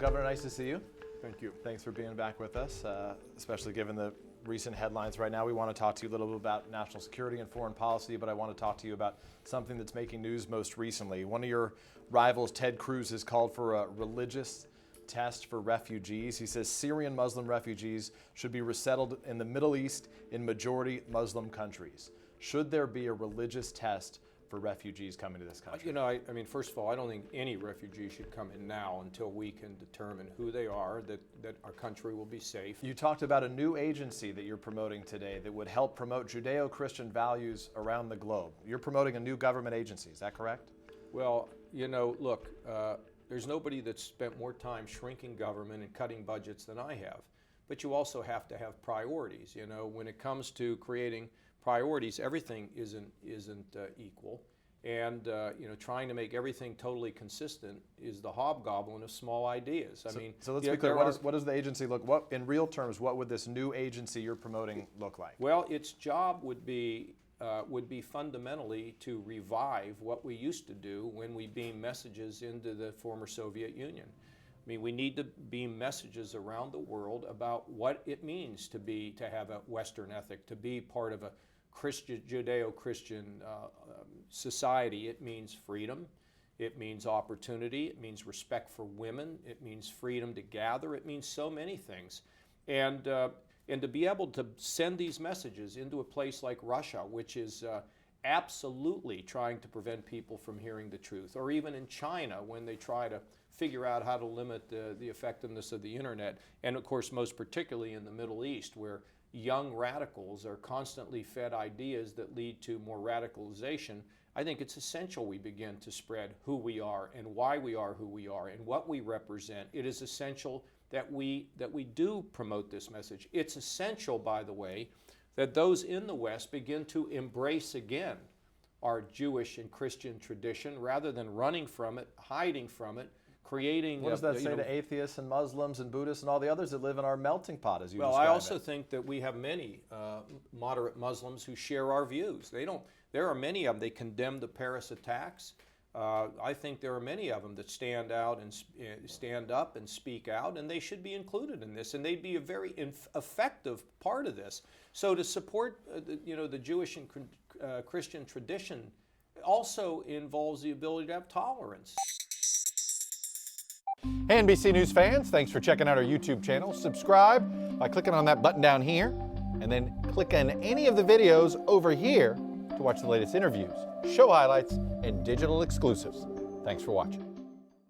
Governor, nice to see you. Thank you. Thanks for being back with us, especially given the recent headlines right now. We want to talk to you a little bit about national security and foreign policy, but I want to talk to you about something that's making news most recently. One of your rivals, Ted Cruz, has called for a religious test for refugees. He says Syrian Muslim refugees should be resettled in the Middle East in majority Muslim countries. Should there be a religious test for refugees coming to this country? You know, I mean, first of all, I don't think any refugee should come in now until we can determine who they are, that our country will be safe. You talked about a new agency that you're promoting today that would help promote Judeo-Christian values around the globe. You're promoting a new government agency, is that correct? Well, you know, look, there's nobody that's spent more time shrinking government and cutting budgets than I have. But you also have to have priorities. You know, when it comes to creating priorities, everything isn't equal. And, you know, trying to make everything totally consistent is the hobgoblin of small ideas. So let's be clear, what does the agency look, in real terms, what would this new agency you're promoting look like? Well, its job would be fundamentally to revive what we used to do when we beam messages into the former Soviet Union. I mean, we need to beam messages around the world about what it means to have a Western ethic, to be part of a Judeo-Christian society. It means freedom, it means opportunity, it means respect for women, it means freedom to gather, it means so many things. And to be able to send these messages into a place like Russia, which is absolutely trying to prevent people from hearing the truth, or even in China when they try to figure out how to limit the effectiveness of the internet, and of course most particularly in the Middle East, where young radicals are constantly fed ideas that lead to more radicalization. I think it's essential we begin to spread who we are and why we are who we are and what we represent. It is essential that we do promote this message. It's essential, by the way, that those in the West begin to embrace again our Jewish and Christian tradition rather than running from it, hiding from it, creating... What does that say to atheists and Muslims and Buddhists and all the others that live in our melting pot, as you describe it? Well, I also think that we have many moderate Muslims who share our views. There are many of them. They condemn the Paris attacks. I think there are many of them that stand out and stand up and speak out, and they should be included in this, and they'd be a very effective part of this. So to support, the Jewish and Christian tradition also involves the ability to have tolerance. Hey NBC News fans, thanks for checking out our YouTube channel. Subscribe by clicking on that button down here, and then click on any of the videos over here to watch the latest interviews, show highlights, and digital exclusives. Thanks for watching.